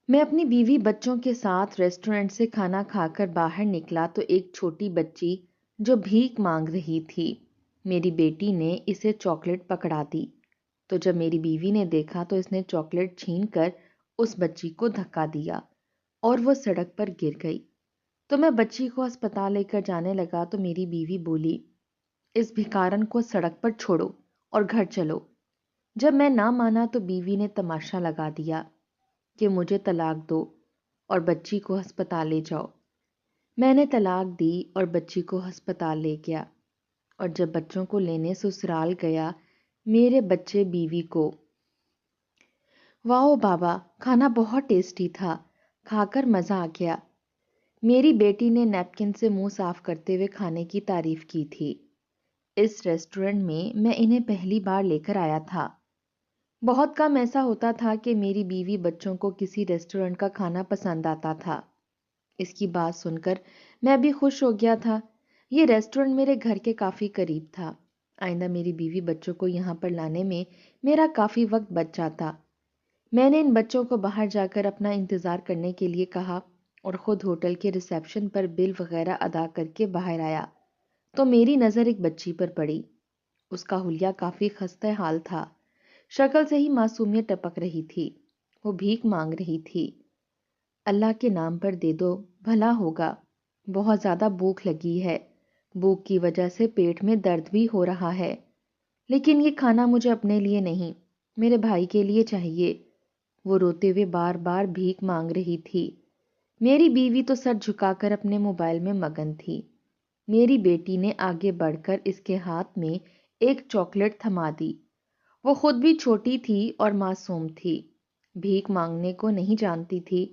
میں اپنی بیوی بچوں کے ساتھ ریسٹورنٹ سے کھانا کھا کر باہر نکلا تو ایک چھوٹی بچی جو بھیک مانگ رہی تھی، میری بیٹی نے اسے چاکلیٹ پکڑا دی۔ تو جب میری بیوی نے دیکھا تو اس نے چاکلیٹ چھین کر اس بچی کو دھکا دیا اور وہ سڑک پر گر گئی۔ تو میں بچی کو ہسپتال لے کر جانے لگا تو میری بیوی بولی، اس بھکارن کو سڑک پر چھوڑو اور گھر چلو۔ جب میں نہ مانا تو بیوی نے تماشا لگا دیا کہ مجھے طلاق دو اور بچی کو ہسپتال لے جاؤ۔ میں نے طلاق دی اور بچی کو ہسپتال لے گیا، اور جب بچوں کو لینے سسرال گیا، میرے بچے بیوی کو، واؤ بابا کھانا بہت ٹیسٹی تھا، کھا کر مزہ آ گیا۔ میری بیٹی نے نیپکن سے منہ صاف کرتے ہوئے کھانے کی تعریف کی تھی۔ اس ریسٹورنٹ میں انہیں پہلی بار لے کر آیا تھا۔ بہت کم ایسا ہوتا تھا کہ میری بیوی بچوں کو کسی ریسٹورنٹ کا کھانا پسند آتا تھا۔ اس کی بات سن کر میں بھی خوش ہو گیا تھا۔ یہ ریسٹورنٹ میرے گھر کے کافی قریب تھا۔ آئندہ میری بیوی بچوں کو یہاں پر لانے میں میرا کافی وقت بچ جاتا۔ میں نے ان بچوں کو باہر جا کر اپنا انتظار کرنے کے لیے کہا اور خود ہوٹل کے ریسیپشن پر بل وغیرہ ادا کر کے باہر آیا تو میری نظر ایک بچی پر پڑی۔ اس کا حلیہ کافی خستہ حال تھا، شکل سے ہی معصومیت ٹپک رہی تھی۔ وہ بھیک مانگ رہی تھی۔ اللہ کے نام پر دے دو، بھلا ہوگا، بہت زیادہ بھوک لگی ہے، بھوک کی وجہ سے پیٹ میں درد بھی ہو رہا ہے، لیکن یہ کھانا مجھے اپنے لیے نہیں، میرے بھائی کے لیے چاہیے۔ وہ روتے ہوئے بار بار بھیک مانگ رہی تھی۔ میری بیوی تو سر جھکا کر اپنے موبائل میں مگن تھی۔ میری بیٹی نے آگے بڑھ کر اس کے ہاتھ میں ایک چاکلیٹ تھما دی۔ وہ خود بھی چھوٹی تھی اور معصوم تھی، بھیک مانگنے کو نہیں جانتی تھی،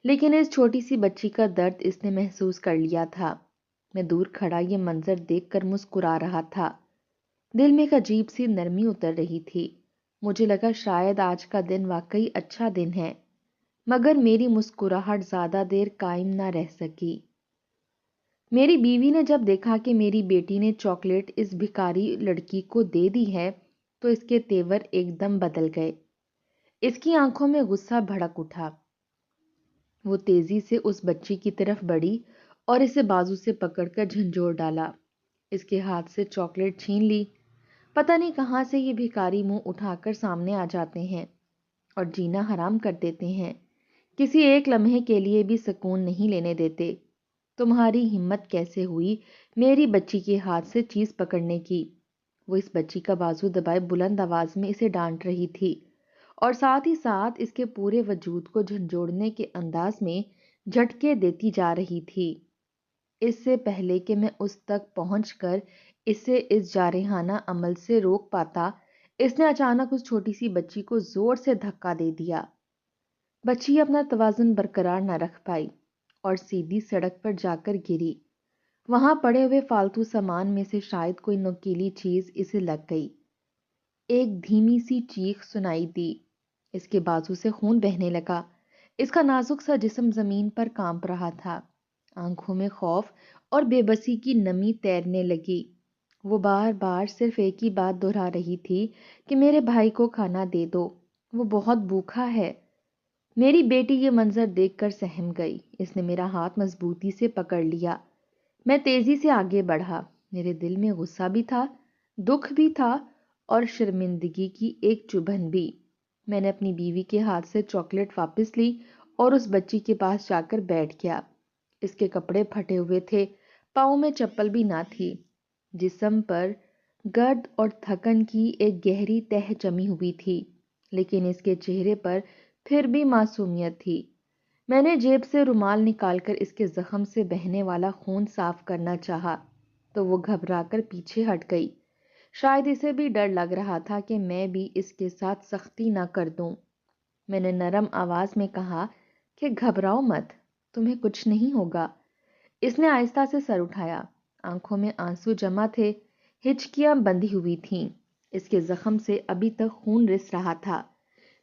لیکن اس چھوٹی سی بچی کا درد اس نے محسوس کر لیا تھا۔ میں دور کھڑا یہ منظر دیکھ کر مسکرا رہا تھا۔ دل میں ایک عجیب سی نرمی اتر رہی تھی۔ مجھے لگا شاید آج کا دن واقعی اچھا دن ہے، مگر میری مسکراہٹ زیادہ دیر قائم نہ رہ سکی۔ میری بیوی نے جب دیکھا کہ میری بیٹی نے چاکلیٹ اس بھکاری لڑکی کو دے دی ہے تو اس کے تیور ایک دم بدل گئے۔ اس کی آنکھوں میں غصہ بھڑک اٹھا۔ وہ تیزی سے اس بچی کی طرف بڑھی اور اسے بازو سے پکڑ کر جھنجھوڑ ڈالا، اس کے ہاتھ سے چاکلیٹ چھین لی۔ پتہ نہیں کہاں سے یہ بھکاری منہ اٹھا کر سامنے آ جاتے ہیں اور جینا حرام کر دیتے ہیں، کسی ایک لمحے کے لیے بھی سکون نہیں لینے دیتے۔ تمہاری ہمت کیسے ہوئی میری بچی کے ہاتھ سے چیز پکڑنے کی؟ وہ اس بچی کا بازو دبائے بلند آواز میں اسے ڈانٹ رہی تھی اور ساتھ ہی ساتھ اس کے پورے وجود کو جھنجھوڑنے کے انداز میں جھٹکے دیتی جا رہی تھی۔ اس سے پہلے کہ میں اس تک پہنچ کر اسے اس جارحانہ عمل سے روک پاتا، اس نے اچانک اس چھوٹی سی بچی کو زور سے دھکا دے دیا۔ بچی اپنا توازن برقرار نہ رکھ پائی اور سیدھی سڑک پر جا کر گری۔ وہاں پڑے ہوئے فالتو سامان میں سے شاید کوئی نوکیلی چیز اسے لگ گئی۔ ایک دھیمی سی چیخ سنائی دی۔ اس کے بازو سے خون بہنے لگا۔ اس کا نازک سا جسم زمین پر کانپ رہا تھا۔ آنکھوں میں خوف اور بے بسی کی نمی تیرنے لگی۔ وہ بار بار صرف ایک ہی بات دہرا رہی تھی کہ میرے بھائی کو کھانا دے دو، وہ بہت بھوکا ہے۔ میری بیٹی یہ منظر دیکھ کر سہم گئی۔ اس نے میرا ہاتھ مضبوطی سے پکڑ لیا۔ میں تیزی سے آگے بڑھا۔ میرے دل میں غصہ بھی تھا، دکھ بھی تھا اور شرمندگی کی ایک چبھن بھی۔ میں نے اپنی بیوی کے ہاتھ سے چاکلیٹ واپس لی اور اس بچی کے پاس جا کر بیٹھ گیا۔ اس کے کپڑے پھٹے ہوئے تھے، پاؤں میں چپل بھی نہ تھی، جسم پر گرد اور تھکن کی ایک گہری تہ جمی ہوئی تھی، لیکن اس کے چہرے پر پھر بھی معصومیت تھی۔ میں نے جیب سے رومال نکال کر اس کے زخم سے بہنے والا خون صاف کرنا چاہا تو وہ گھبرا کر پیچھے ہٹ گئی۔ شاید اسے بھی ڈر لگ رہا تھا کہ میں بھی اس کے ساتھ سختی نہ کر دوں۔ میں نے نرم آواز میں کہا کہ گھبراؤ مت، تمہیں کچھ نہیں ہوگا۔ اس نے آہستہ سے سر اٹھایا، آنکھوں میں آنسو جمع تھے، ہچکیاں بندھی ہوئی تھیں۔ اس کے زخم سے ابھی تک خون رس رہا تھا۔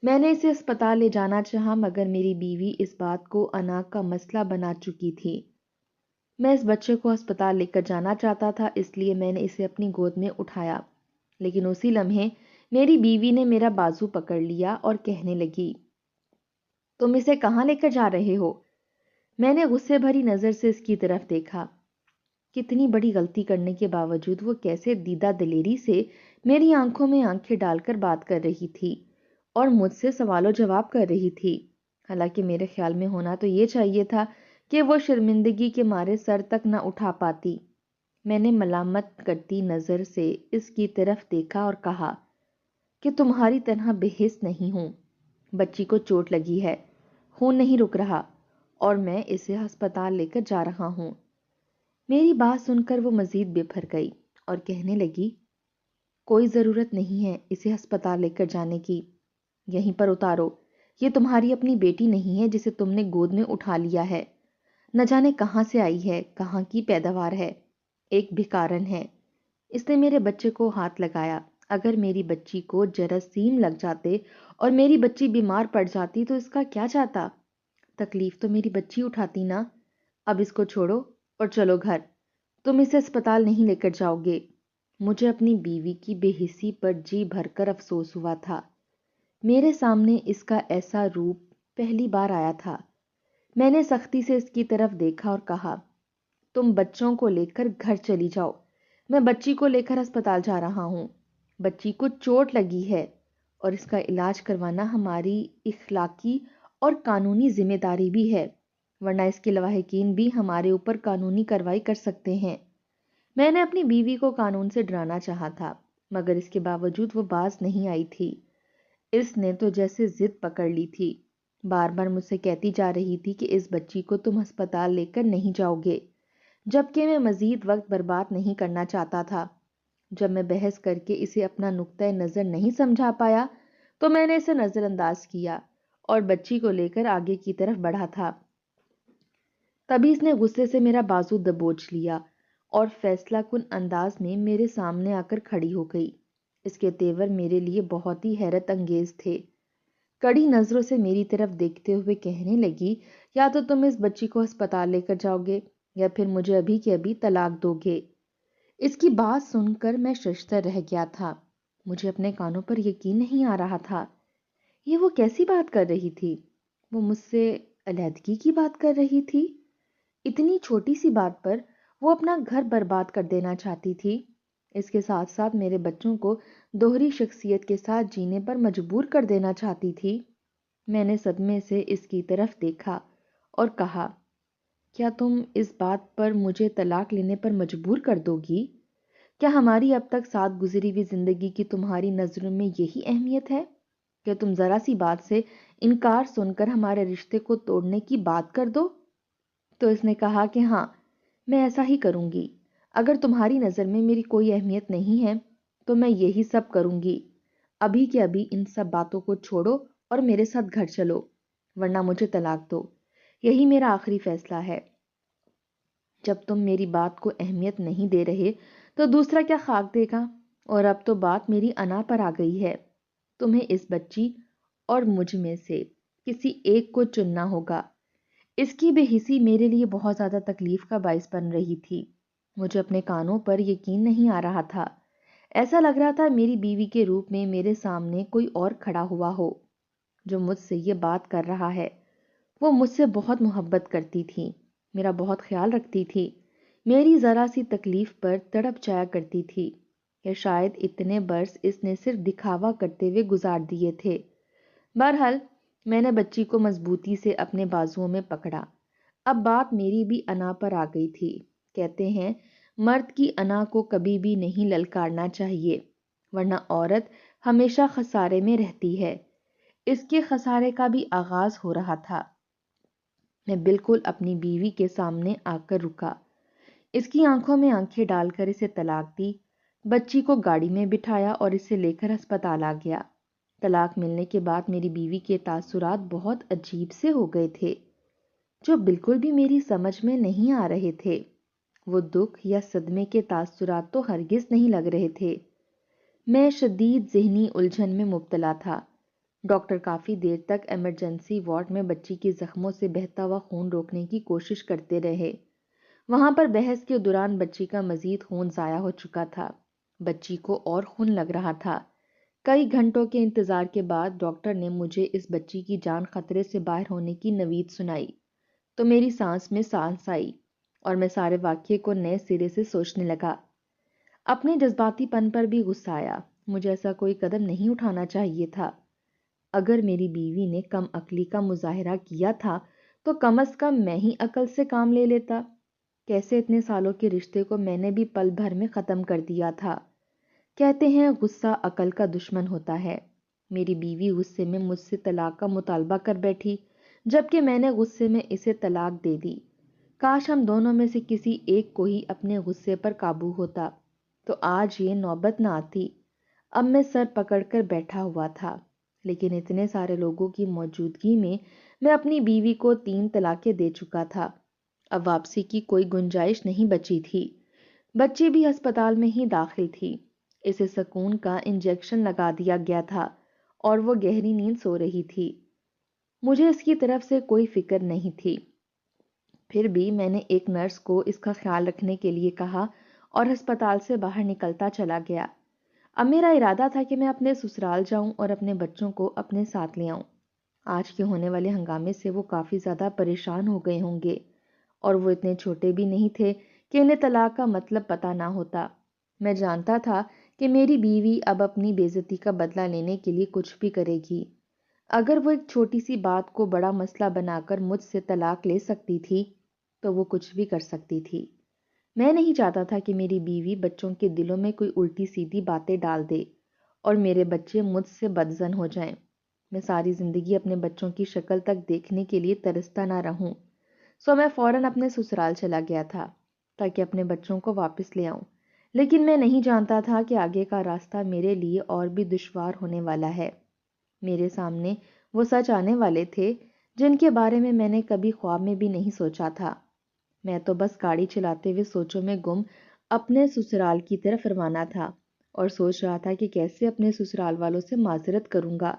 میں نے اسے اسپتال لے جانا چاہا، مگر میری بیوی اس بات کو انا کا مسئلہ بنا چکی تھی۔ میں اس بچے کو اسپتال لے کر جانا چاہتا تھا، اس لیے میں نے اسے اپنی گود میں اٹھایا، لیکن اسی لمحے میری بیوی نے میرا بازو پکڑ لیا اور کہنے لگی، تم اسے کہاں لے کر جا رہے ہو؟ میں نے غصے بھری نظر سے اس کی طرف دیکھا۔ کتنی بڑی غلطی کرنے کے باوجود وہ کیسے دیدہ دلیری سے میری آنکھوں میں آنکھیں ڈال کر بات کر رہی تھی اور مجھ سے سوال و جواب کر رہی تھی۔ حالانکہ میرے خیال میں ہونا تو یہ چاہیے تھا کہ وہ شرمندگی کے مارے سر تک نہ اٹھا پاتی۔ میں نے ملامت کرتی نظر سے اس کی طرف دیکھا اور کہا کہ تمہاری طرح بے حس نہیں ہوں۔ بچی کو چوٹ لگی ہے، خون نہیں رک رہا اور میں اسے ہسپتال لے کر جا رہا ہوں۔ میری بات سن کر وہ مزید بے پھر گئی اور کہنے لگی، کوئی ضرورت نہیں ہے اسے ہسپتال لے کر جانے کی، یہیں پر اتارو۔ یہ تمہاری اپنی بیٹی نہیں ہے جسے تم نے گود میں اٹھا لیا ہے، نہ جانے کہاں سے آئی ہے، کہاں کی پیداوار ہے، ایک بھکارن ہے۔ اس نے میرے بچے کو ہاتھ لگایا۔ اگر میری بچی کو جراثیم لگ جاتے اور میری بچی بیمار پڑ جاتی تو اس کا کیا جاتا؟ تکلیف تو میری بچی اٹھاتی نا۔ اب اس کو چھوڑو اور چلو گھر، تم اسے اسپتال نہیں لے کر جاؤ گے۔ مجھے اپنی بیوی کی بے حسی پر جی بھر کر افسوس ہوا تھا۔ میرے سامنے اس کا ایسا روپ پہلی بار آیا تھا۔ میں نے سختی سے اس کی طرف دیکھا اور کہا، تم بچوں کو لے کر گھر چلی جاؤ، میں بچی کو لے کر ہسپتال جا رہا ہوں۔ بچی کو چوٹ لگی ہے اور اس کا علاج کروانا ہماری اخلاقی اور قانونی ذمہ داری بھی ہے، ورنہ اس کے لواحقین بھی ہمارے اوپر قانونی کارروائی کر سکتے ہیں۔ میں نے اپنی بیوی کو قانون سے ڈرانا چاہا تھا، مگر اس کے باوجود وہ باز نہیں آئی تھی۔ اس نے تو جیسے ضد پکڑ لی تھی، بار بار مجھ سے کہتی جا رہی تھی کہ اس بچی کو تم ہسپتال لے کر نہیں جاؤ گے، جبکہ میں مزید وقت برباد نہیں کرنا چاہتا تھا۔ جب میں بحث کر کے اسے اپنا نقطۂ نظر نہیں سمجھا پایا تو میں نے اسے نظر انداز کیا اور بچی کو لے کر آگے کی طرف بڑھا تھا۔ تبھی اس نے غصے سے میرا بازو دبوچ لیا اور فیصلہ کن انداز میں میرے سامنے آ کر کھڑی ہو گئی۔ اس کے تیور میرے لیے بہت ہی حیرت انگیز تھے۔ کڑی نظروں سے میری طرف دیکھتے ہوئے کہنے لگی، یا تو تم اس بچی کو ہسپتال لے کر جاؤ گے یا پھر مجھے ابھی کے ابھی طلاق دو گے۔ اس کی بات سن کر میں ششدر رہ گیا تھا۔ مجھے اپنے کانوں پر یقین نہیں آ رہا تھا۔ یہ وہ کیسی بات کر رہی تھی؟ وہ مجھ سے علیحدگی کی بات کر رہی تھی؟ اتنی چھوٹی سی بات پر وہ اپنا گھر برباد کر دینا چاہتی تھی؟ اس کے ساتھ ساتھ میرے بچوں کو دوہری شخصیت کے ساتھ جینے پر مجبور کر دینا چاہتی تھی؟ میں نے صدمے سے اس کی طرف دیکھا اور کہا، کیا تم اس بات پر مجھے طلاق لینے پر مجبور کر دو گی؟ کیا ہماری اب تک ساتھ گزری ہوئی زندگی کی تمہاری نظروں میں یہی اہمیت ہے کہ تم ذرا سی بات سے انکار سن کر ہمارے رشتے کو توڑنے کی بات کر دو؟ تو اس نے کہا کہ ہاں، میں ایسا ہی کروں گی۔ اگر تمہاری نظر میں میری کوئی اہمیت نہیں ہے تو میں یہی سب کروں گی۔ ابھی کے ابھی ان سب باتوں کو چھوڑو اور میرے ساتھ گھر چلو، ورنہ مجھے طلاق دو۔ یہی میرا آخری فیصلہ ہے۔ جب تم میری بات کو اہمیت نہیں دے رہے تو دوسرا کیا خاک دے گا؟ اور اب تو بات میری انا پر آ گئی ہے۔ تمہیں اس بچی اور مجھ میں سے کسی ایک کو چننا ہوگا۔ اس کی بے حسی میرے لیے بہت زیادہ تکلیف کا باعث بن رہی تھی۔ مجھے اپنے کانوں پر یقین نہیں آ رہا تھا۔ ایسا لگ رہا تھا میری بیوی کے روپ میں میرے سامنے کوئی اور کھڑا ہوا ہو جو مجھ سے یہ بات کر رہا ہے۔ وہ مجھ سے بہت محبت کرتی تھی، میرا بہت خیال رکھتی تھی، میری ذرا سی تکلیف پر تڑپ جایا کرتی تھی، یا شاید اتنے برس اس نے صرف دکھاوا کرتے ہوئے گزار دیے تھے۔ بہرحال میں نے بچی کو مضبوطی سے اپنے بازوؤں میں پکڑا۔ اب بات میری بھی انا پر آ گئی تھی۔ کہتے ہیں مرد کی انا کو کبھی بھی نہیں للکارنا چاہیے، ورنہ عورت ہمیشہ خسارے میں رہتی ہے۔ اس کے خسارے کا بھی آغاز ہو رہا تھا۔ میں بالکل اپنی بیوی کے سامنے آ کر رکا، اس کی آنکھوں میں آنکھیں ڈال کر اسے طلاق دی، بچی کو گاڑی میں بٹھایا اور اسے لے کر ہسپتال آ گیا۔ طلاق ملنے کے بعد میری بیوی کے تاثرات بہت عجیب سے ہو گئے تھے، جو بالکل بھی میری سمجھ میں نہیں آ رہے تھے۔ وہ دکھ یا صدمے کے تاثرات تو ہرگز نہیں لگ رہے تھے۔ میں شدید ذہنی الجھن میں مبتلا تھا۔ ڈاکٹر کافی دیر تک ایمرجنسی وارڈ میں بچی کے زخموں سے بہتا ہوا خون روکنے کی کوشش کرتے رہے۔ وہاں پر بحث کے دوران بچی کا مزید خون ضائع ہو چکا تھا۔ بچی کو اور خون لگ رہا تھا۔ کئی گھنٹوں کے انتظار کے بعد ڈاکٹر نے مجھے اس بچی کی جان خطرے سے باہر ہونے کی نوید سنائی تو میری سانس میں سانس آئی اور میں سارے واقعے کو نئے سرے سے سوچنے لگا۔ اپنے جذباتی پن پر بھی غصہ آیا۔ مجھے ایسا کوئی قدم نہیں اٹھانا چاہیے تھا۔ اگر میری بیوی نے کم عقلی کا مظاہرہ کیا تھا تو کم از کم میں ہی عقل سے کام لے لیتا۔ کیسے اتنے سالوں کے رشتے کو میں نے بھی پل بھر میں ختم کر دیا تھا۔ کہتے ہیں غصہ عقل کا دشمن ہوتا ہے۔ میری بیوی غصے میں مجھ سے طلاق کا مطالبہ کر بیٹھی، جبکہ میں نے غصے میں اسے طلاق دے دی۔ کاش ہم دونوں میں سے کسی ایک کو ہی اپنے غصے پر قابو ہوتا تو آج یہ نوبت نہ آتی۔ اب میں سر پکڑ کر بیٹھا ہوا تھا، لیکن اتنے سارے لوگوں کی موجودگی میں اپنی بیوی کو 3 طلاقیں دے چکا تھا۔ اب واپسی کی کوئی گنجائش نہیں بچی تھی۔ بچی بھی ہسپتال میں ہی داخل تھی۔ اسے سکون کا انجیکشن لگا دیا گیا تھا اور وہ گہری نیند سو رہی تھی۔ مجھے اس کی طرف سے کوئی فکر نہیں تھی۔ پھر بھی میں نے ایک نرس کو اس کا خیال رکھنے کے لیے کہا اور ہسپتال سے باہر نکلتا چلا گیا۔ اب میرا ارادہ تھا کہ میں اپنے سسرال جاؤں اور اپنے بچوں کو اپنے ساتھ لے آؤں۔ آج کے ہونے والے ہنگامے سے وہ کافی زیادہ پریشان ہو گئے ہوں گے، اور وہ اتنے چھوٹے بھی نہیں تھے کہ انہیں طلاق کا مطلب پتہ نہ ہوتا۔ میں جانتا تھا کہ میری بیوی اب اپنی بے عزتی کا بدلہ لینے کے لیے کچھ بھی کرے گی۔ اگر وہ ایک چھوٹی سی بات کو بڑا مسئلہ بنا کر مجھ سے طلاق لے سکتی تھی تو وہ کچھ بھی کر سکتی تھی۔ میں نہیں چاہتا تھا کہ میری بیوی بچوں کے دلوں میں کوئی الٹی سیدھی باتیں ڈال دے اور میرے بچے مجھ سے بدظن ہو جائیں۔ میں ساری زندگی اپنے بچوں کی شکل تک دیکھنے کے لیے ترستا نہ رہوں، سو میں فوراً اپنے سسرال چلا گیا تھا تاکہ اپنے بچوں کو واپس لے آؤں۔ لیکن میں نہیں جانتا تھا کہ آگے کا راستہ میرے لیے اور بھی دشوار ہونے والا ہے۔ میرے سامنے وہ سچ آنے والے تھے جن کے بارے میں نے کبھی خواب میں بھی نہیں سوچا تھا۔ میں تو بس گاڑی چلاتے ہوئے سوچوں میں گم اپنے سسرال کی طرف روانہ تھا اور سوچ رہا تھا کہ کیسے اپنے سسرال والوں سے معذرت کروں گا۔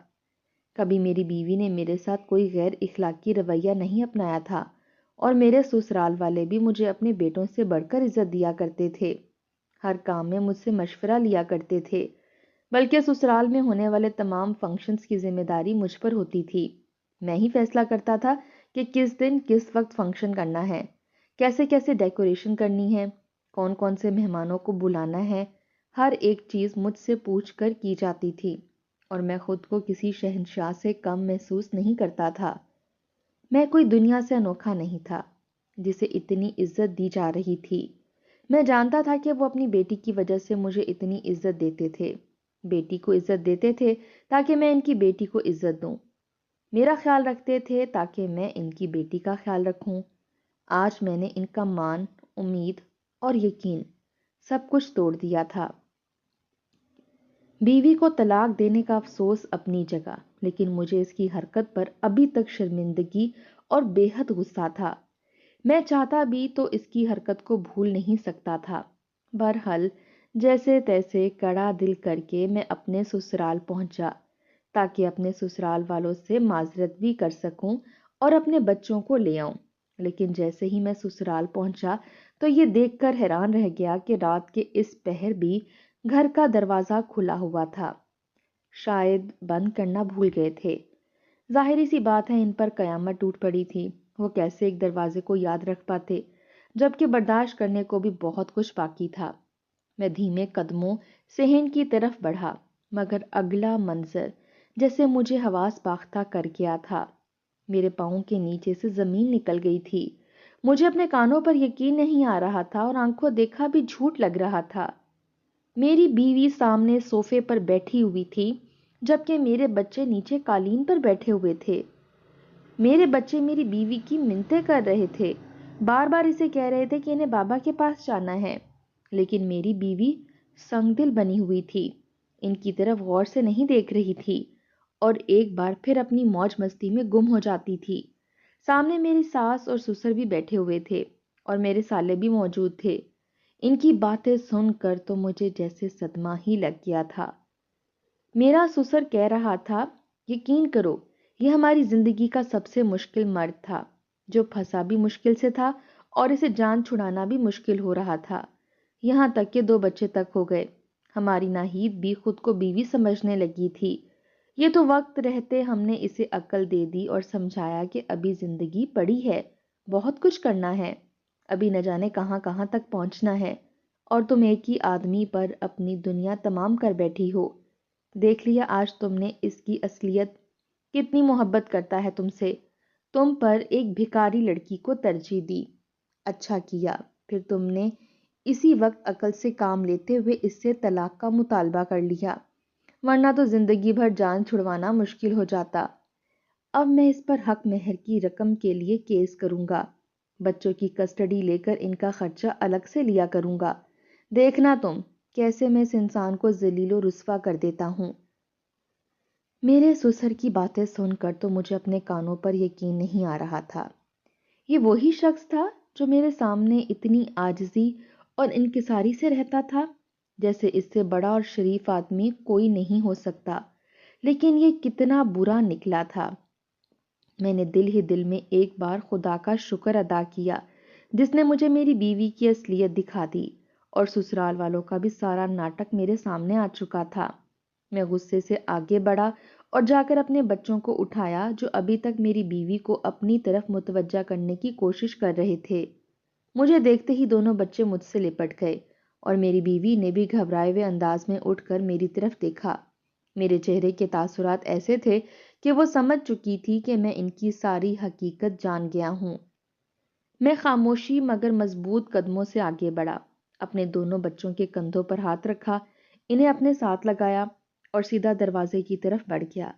کبھی میری بیوی نے میرے ساتھ کوئی غیر اخلاقی رویہ نہیں اپنایا تھا اور میرے سسرال والے بھی مجھے اپنے بیٹوں سے بڑھ کر عزت دیا کرتے تھے۔ ہر کام میں مجھ سے مشورہ لیا کرتے تھے، بلکہ سسرال میں ہونے والے تمام فنکشنز کی ذمہ داری مجھ پر ہوتی تھی۔ میں ہی فیصلہ کرتا تھا کہ کس دن کس وقت فنکشن کرنا ہے، کیسے کیسے ڈیکوریشن کرنی ہے، کون کون سے مہمانوں کو بلانا ہے۔ ہر ایک چیز مجھ سے پوچھ کر کی جاتی تھی اور میں خود کو کسی شہنشاہ سے کم محسوس نہیں کرتا تھا۔ میں کوئی دنیا سے انوکھا نہیں تھا جسے اتنی عزت دی جا رہی تھی۔ میں جانتا تھا کہ وہ اپنی بیٹی کی وجہ سے مجھے اتنی عزت دیتے تھے، بیٹی کو عزت دیتے تھے تاکہ میں ان کی بیٹی کو عزت دوں، میرا خیال رکھتے تھے تاکہ میں ان کی بیٹی کا خیال رکھوں۔ آج میں نے ان کا مان، امید اور یقین سب کچھ توڑ دیا تھا۔ بیوی کو طلاق دینے کا افسوس اپنی جگہ، لیکن مجھے اس کی حرکت پر ابھی تک شرمندگی اور بے حد غصہ تھا۔ میں چاہتا بھی تو اس کی حرکت کو بھول نہیں سکتا تھا۔ بہرحال جیسے تیسے کڑا دل کر کے میں اپنے سسرال پہنچا تاکہ اپنے سسرال والوں سے معذرت بھی کر سکوں اور اپنے بچوں کو لے آؤں۔ لیکن جیسے ہی میں سسرال پہنچا تو یہ دیکھ کر حیران رہ گیا کہ رات کے اس پہر بھی گھر کا دروازہ کھلا ہوا تھا۔ شاید بند کرنا بھول گئے تھے۔ ظاہری سی بات ہے ان پر قیامت ٹوٹ پڑی تھی۔ وہ کیسے ایک دروازے کو یاد رکھ پاتے، جبکہ برداشت کرنے کو بھی بہت کچھ باقی تھا۔ میں دھیمے قدموں صحن کی طرف بڑھا، مگر اگلا منظر جیسے مجھے حواس باختہ کر گیا تھا۔ میرے پاؤں کے نیچے سے زمین نکل گئی تھی۔ مجھے اپنے کانوں پر یقین نہیں آ رہا تھا اور آنکھوں دیکھا بھی جھوٹ لگ رہا تھا۔ میری بیوی سامنے صوفے پر بیٹھی ہوئی تھی، جبکہ میرے بچے نیچے قالین پر بیٹھے ہوئے تھے۔ میرے بچے میری بیوی کی منتیں کر رہے تھے، بار بار اسے کہہ رہے تھے کہ انہیں بابا کے پاس جانا ہے، لیکن میری بیوی سنگ دل بنی ہوئی تھی، ان کی طرف غور سے نہیں دیکھ رہی تھی اور ایک بار پھر اپنی موج مستی میں گم ہو جاتی تھی۔ سامنے میری ساس اور سسر بھی بیٹھے ہوئے تھے اور میرے سالے بھی موجود تھے۔ ان کی باتیں سن کر تو مجھے جیسے صدمہ ہی لگ گیا تھا۔ میرا سسر کہہ رہا تھا، یقین کرو یہ ہماری زندگی کا سب سے مشکل مرد تھا، جو پھنسا بھی مشکل سے تھا اور اسے جان چھڑانا بھی مشکل ہو رہا تھا، یہاں تک کہ 2 بچے تک ہو گئے۔ ہماری ناہید بھی خود کو بیوی سمجھنے لگی تھی۔ یہ تو وقت رہتے ہم نے اسے عقل دے دی اور سمجھایا کہ ابھی زندگی پڑی ہے، بہت کچھ کرنا ہے، ابھی نہ جانے کہاں کہاں تک پہنچنا ہے، اور تم ایک ہی آدمی پر اپنی دنیا تمام کر بیٹھی ہو۔ دیکھ لیا آج تم نے اس کی اصلیت، کتنی محبت کرتا ہے تم سے، تم پر ایک بھکاری لڑکی کو ترجیح دی۔ اچھا کیا، پھر تم نے اسی وقت عقل سے کام لیتے ہوئے اس سے طلاق کا مطالبہ کر لیا، ورنہ تو زندگی بھر جان چھڑوانا مشکل ہو جاتا۔ اب میں اس پر حق مہر کی رقم کے لیے کیس کروں گا، بچوں کی کسٹڈی لے کر ان کا خرچہ الگ سے لیا کروں گا۔ دیکھنا تم کیسے میں اس انسان کو ذلیل و رسوا کر دیتا ہوں۔ میرے سسر کی باتیں سن کر تو مجھے اپنے کانوں پر یقین نہیں آ رہا تھا۔ یہ وہی شخص تھا جو میرے سامنے اتنی عاجزی اور انکساری سے رہتا تھا، جیسے اس سے بڑا اور شریف آدمی کوئی نہیں ہو سکتا۔ لیکن یہ کتنا برا نکلا تھا۔ میں نے دل ہی دل میں ایک بار خدا کا شکر ادا کیا جس نے مجھے میری بیوی کی اصلیت دکھا دی، اور سسرال والوں کا بھی سارا ناٹک میرے سامنے آ چکا تھا۔ میں غصے سے آگے بڑھا اور جا کر اپنے بچوں کو اٹھایا جو ابھی تک میری بیوی کو اپنی طرف متوجہ کرنے کی کوشش کر رہے تھے۔ مجھے دیکھتے ہی دونوں بچے مجھ سے لپٹ گئے اور میری بیوی نے بھی گھبرائے ہوئے انداز میں اٹھ کر میری طرف دیکھا۔ میرے چہرے کے تاثرات ایسے تھے کہ وہ سمجھ چکی تھی کہ میں ان کی ساری حقیقت جان گیا ہوں۔ میں خاموشی مگر مضبوط قدموں سے آگے بڑھا، اپنے دونوں بچوں کے کندھوں پر ہاتھ رکھا، انہیں اپنے ساتھ لگایا اور سیدھا دروازے کی طرف بڑھ گیا۔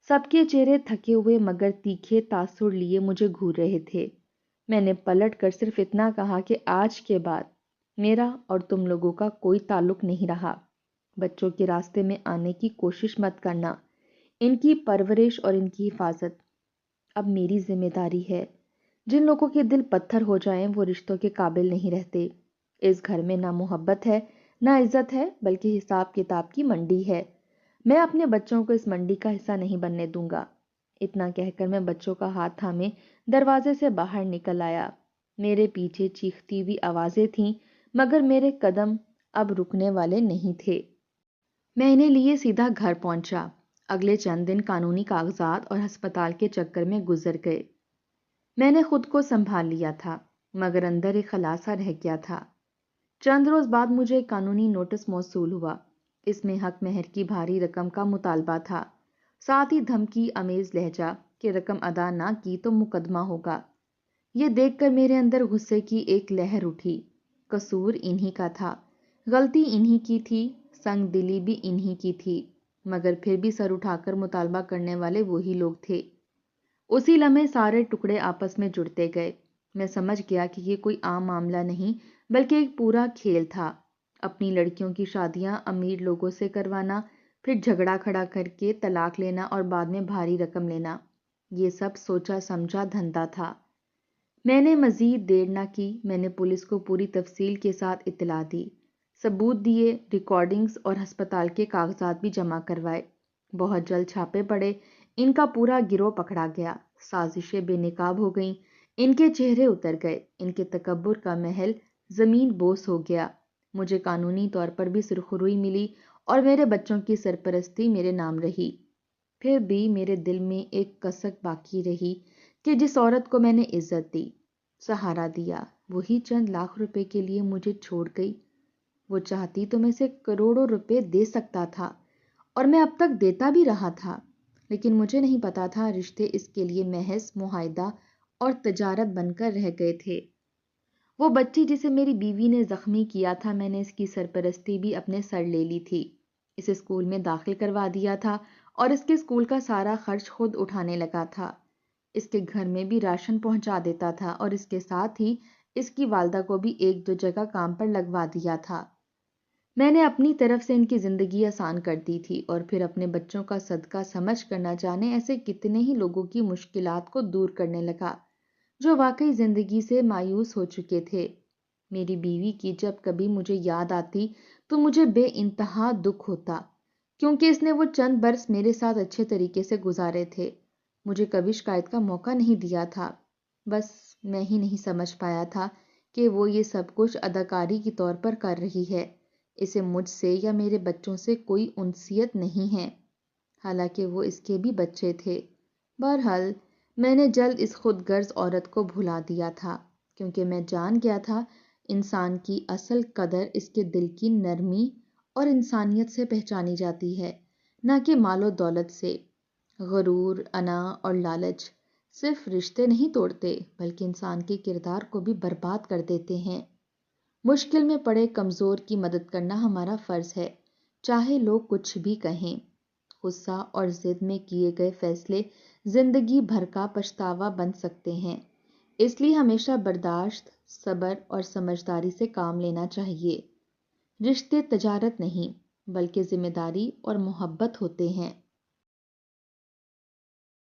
سب کے چہرے تھکے ہوئے مگر تیکھے تاثر لیے مجھے گھور رہے تھے۔ میں نے پلٹ کر صرف اتنا کہا کہ آج کے بعد میرا اور تم لوگوں کا کوئی تعلق نہیں رہا۔ بچوں کے راستے میں آنے کی کوشش مت کرنا، ان کی پرورش اور ان کی حفاظت اب میری ذمہ داری ہے۔ جن لوگوں کے دل پتھر ہو جائیں وہ رشتوں کے قابل نہیں رہتے۔ اس گھر میں نہ محبت ہے نہ عزت ہے، بلکہ حساب کتاب کی منڈی ہے۔ میں اپنے بچوں کو اس منڈی کا حصہ نہیں بننے دوں گا۔ اتنا کہہ کر میں بچوں کا ہاتھ تھامے دروازے سے باہر نکل آیا۔ میرے پیچھے چیختی ہوئی آوازیں تھیں مگر میرے قدم اب رکنے والے نہیں تھے۔ میں انہیں لیے سیدھا گھر پہنچا۔ اگلے چند دن قانونی کاغذات اور ہسپتال کے چکر میں گزر گئے۔ میں نے خود کو سنبھال لیا تھا مگر اندر ایک خلاصہ رہ گیا تھا۔ چند روز بعد مجھے ایک قانونی نوٹس موصول ہوا۔ اس میں حق مہر کی بھاری رقم کا مطالبہ تھا، ساتھ ہی دھمکی امیز لہجہ کہ رقم ادا نہ کی تو مقدمہ ہوگا۔ یہ دیکھ کر میرے اندر غصے کی ایک لہر اٹھی۔ قصور انہی کا تھا، غلطی انہی کی تھی، سنگ دلی بھی انہی کی تھی، مگر پھر بھی سر اٹھا کر مطالبہ کرنے والے وہی لوگ تھے۔ اسی لمحے سارے ٹکڑے آپس میں جڑتے گئے۔ میں سمجھ گیا کہ یہ کوئی عام معاملہ نہیں بلکہ ایک پورا کھیل تھا۔ اپنی لڑکیوں کی شادیاں امیر لوگوں سے کروانا، پھر جھگڑا کھڑا کر کے طلاق لینا اور بعد میں بھاری رقم لینا، یہ سب سوچا سمجھا دھندا تھا۔ میں نے مزید دیر نہ کی، میں نے پولیس کو پوری تفصیل کے ساتھ اطلاع دی، ثبوت دیے، ریکارڈنگز اور ہسپتال کے کاغذات بھی جمع کروائے۔ بہت جلد چھاپے پڑے، ان کا پورا گروہ پکڑا گیا، سازشیں بے نقاب ہو گئیں، ان کے چہرے اتر گئے، ان کے تکبر کا محل زمین بوس ہو گیا۔ مجھے قانونی طور پر بھی سرخروئی ملی اور میرے بچوں کی سرپرستی میرے نام رہی۔ پھر بھی میرے دل میں ایک کسک باقی رہی کہ جس عورت کو میں نے عزت دی، سہارا دیا، وہی چند لاکھ روپے کے لیے مجھے چھوڑ گئی۔ وہ چاہتی تو میں سے کروڑوں روپے دے سکتا تھا اور میں اب تک دیتا بھی رہا تھا، لیکن مجھے نہیں پتا تھا رشتے اس کے لیے محض معاہدہ اور تجارت بن کر رہ گئے تھے۔ وہ بچی جسے میری بیوی نے زخمی کیا تھا، میں نے اس کی سرپرستی بھی اپنے سر لے لی تھی، اسے اسکول میں داخل کروا دیا تھا اور اس کے اسکول کا سارا خرچ خود اٹھانے لگا تھا۔ اس کے گھر میں بھی راشن پہنچا دیتا تھا اور اس کے ساتھ ہی اس کی والدہ کو بھی ایک دو جگہ کام پر لگوا دیا تھا۔ میں نے اپنی طرف سے ان کی زندگی آسان کر دی تھی اور پھر اپنے بچوں کا صدقہ سمجھ کر نہ جانے ایسے کتنے ہی لوگوں کی مشکلات کو دور کرنے لگا جو واقعی زندگی سے مایوس ہو چکے تھے۔ میری بیوی کی جب کبھی مجھے یاد آتی تو مجھے بے انتہا دکھ ہوتا، کیونکہ اس نے وہ چند برس میرے ساتھ اچھے طریقے سے گزارے تھے، مجھے کبھی شکایت کا موقع نہیں دیا تھا۔ بس میں ہی نہیں سمجھ پایا تھا کہ وہ یہ سب کچھ اداکاری کی طور پر کر رہی ہے، اسے مجھ سے یا میرے بچوں سے کوئی انسیت نہیں ہے، حالانکہ وہ اس کے بھی بچے تھے۔ بہرحال میں نے جلد اس خود غرض عورت کو بھلا دیا تھا، کیونکہ میں جان گیا تھا انسان کی اصل قدر اس کے دل کی نرمی اور انسانیت سے پہچانی جاتی ہے، نہ کہ مال و دولت سے۔ غرور، انا اور لالچ صرف رشتے نہیں توڑتے بلکہ انسان کے کردار کو بھی برباد کر دیتے ہیں۔ مشکل میں پڑے کمزور کی مدد کرنا ہمارا فرض ہے، چاہے لوگ کچھ بھی کہیں۔ غصہ اور ضد میں کیے گئے فیصلے زندگی بھر کا پچھتاوا بن سکتے ہیں، اس لیے ہمیشہ برداشت، صبر اور سمجھداری سے کام لینا چاہیے۔ رشتے تجارت نہیں بلکہ ذمہ داری اور محبت ہوتے ہیں۔